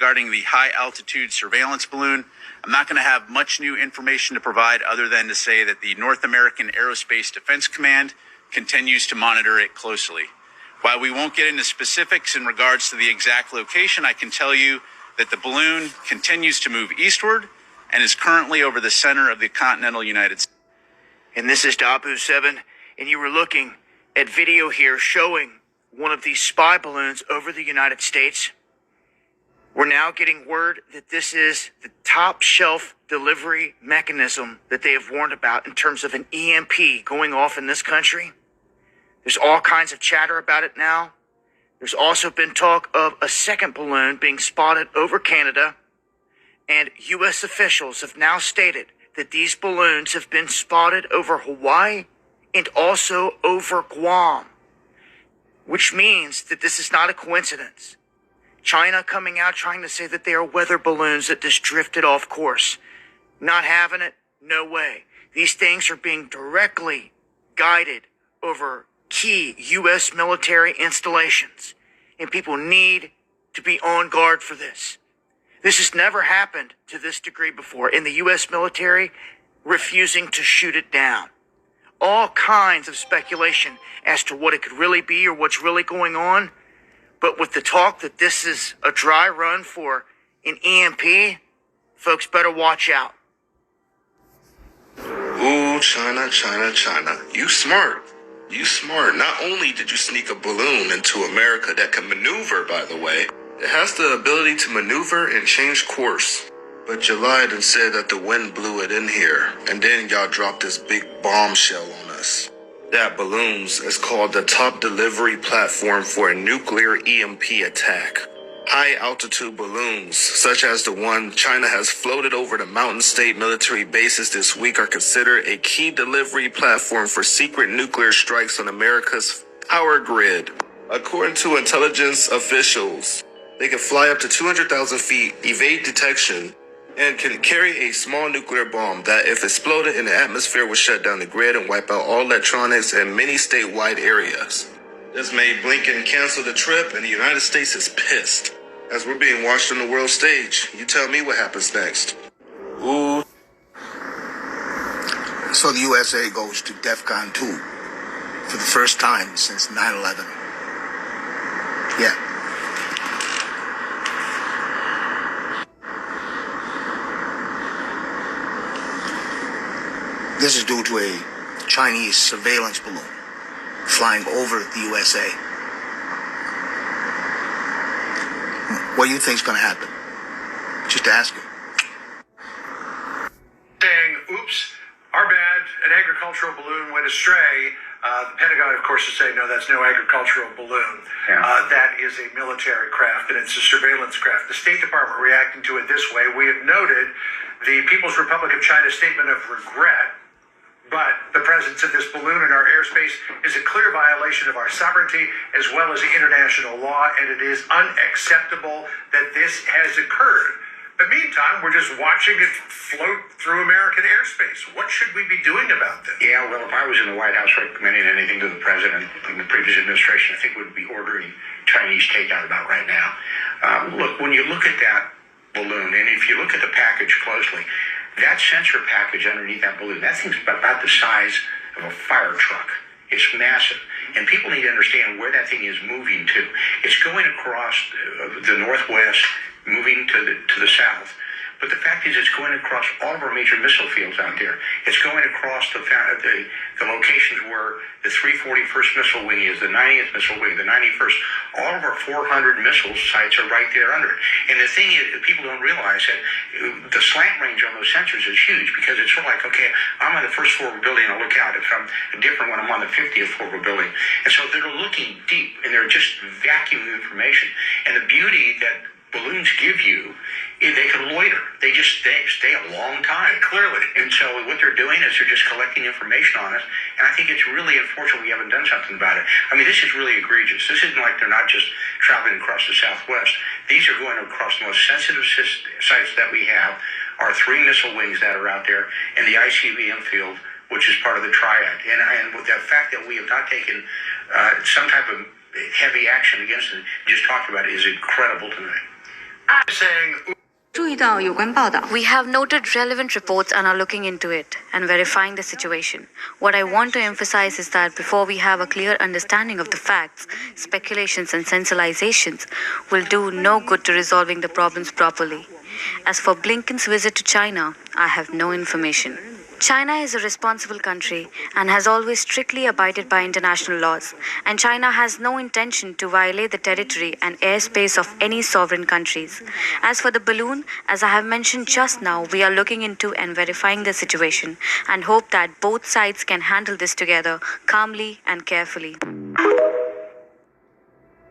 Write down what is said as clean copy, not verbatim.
regarding the high-altitude surveillance balloon. I'm not going to have much new information to provide other than to say that the North American Aerospace Defense Command continues to monitor it closely. While we won't get into specifics in regards to the exact location, I can tell you that the balloon continues to move eastward and is currently over the center of the continental United States. And this is Dabu 7, and you were looking at video here showing one of these spy balloons over the United States. We're now getting word that this is the top shelf delivery mechanism that they have warned about in terms of an EMP going off in this country. There's all kinds of chatter about it now. There's also been talk of a second balloon being spotted over Canada, and U.S. officials have now stated that these balloons have been spotted over Hawaii and also over Guam, which means that this is not a coincidence. China coming out trying to say that they are weather balloons that just drifted off course. Not having it? No way. These things are being directly guided over key U.S. military installations, and people need to be on guard for this. This has never happened to this degree before, in the U.S. military refusing to shoot it down. All kinds of speculation as to what it could really be or what's really going on. But with the talk that this is a dry run for an EMP, folks better watch out. Ooh, China, China, China. You smart. You smart. Not only did you sneak a balloon into America that can maneuver, by the way, it has the ability to maneuver and change course. But you lied and said that the wind blew it in here, and then y'all dropped this big bombshell on us. That balloons is called the top delivery platform for a nuclear EMP attack. High-altitude balloons, such as the one China has floated over the mountain state military bases this week, are considered a key delivery platform for secret nuclear strikes on America's power grid. According to intelligence officials, they can fly up to 200,000 feet, evade detection, and can carry a small nuclear bomb that, if exploded in the atmosphere, would shut down the grid and wipe out all electronics in many statewide areas. This made Blinken cancel the trip, and the United States is pissed. As we're being watched on the world stage, you tell me what happens next. Ooh. So the USA goes to DEFCON 2 for the first time since 9/11. Yeah. This is due to a Chinese surveillance balloon flying over the USA. What do you think is going to happen? Just ask you. Saying, oops, our bad, an agricultural balloon went astray. The Pentagon, of course, is saying, no, that's no agricultural balloon. Yeah. That is a military craft, and it's a surveillance craft. The State Department reacting to it this way. We have noted the People's Republic of China's statement of regret, but the presence of this balloon in our airspace is a clear violation of our sovereignty as well as international law, and it is unacceptable that this has occurred. In the meantime, we're just watching it float through American airspace. What should we be doing about this? Yeah, well, if I was in the White House recommending anything to the president in the previous administration, I think we would be ordering Chinese takeout about right now. Look, when you look at that balloon, and if you look at the package closely, that sensor package underneath that balloon, that thing's about the size of a fire truck. It's massive. And people need to understand where that thing is moving to. It's going across the northwest, moving to the south. But the fact is, it's going across all of our major missile fields out there. It's going across the locations where the 341st Missile Wing is, the 90th Missile Wing, the 91st. All of our 400 missile sites are right there under it. And the thing is, people don't realize that the slant range on those sensors is huge, because it's sort of like, okay, I'm on the first floor of a building, I look out. If I'm different when I'm on the 50th floor of a building. And so they're looking deep, and they're just vacuuming information. And the beauty that balloons give you, they can loiter. They just stay a long time, clearly. And so what they're doing is they're just collecting information on us. And I think it's really unfortunate we haven't done something about it. I mean, this is really egregious. This isn't like they're not just traveling across the Southwest. These are going across the most sensitive sites that we have, our 3 missile wings that are out there, and the ICBM field, which is part of the triad. And with the fact that we have not taken some type of heavy action against it, just talked about it, is incredible to me. saying 注意到有关报道。 We have noted relevant reports and are looking into it and verifying the situation. What I want to emphasize is that before we have a clear understanding of the facts, speculations and sensationalizations will do no good to resolving the problems properly. As for Blinken's visit to China, I have no information. China is a responsible country and has always strictly abided by international laws, and China has no intention to violate the territory and airspace of any sovereign countries. As for the balloon, as I have mentioned just now, we are looking into and verifying the situation and hope that both sides can handle this together calmly and carefully.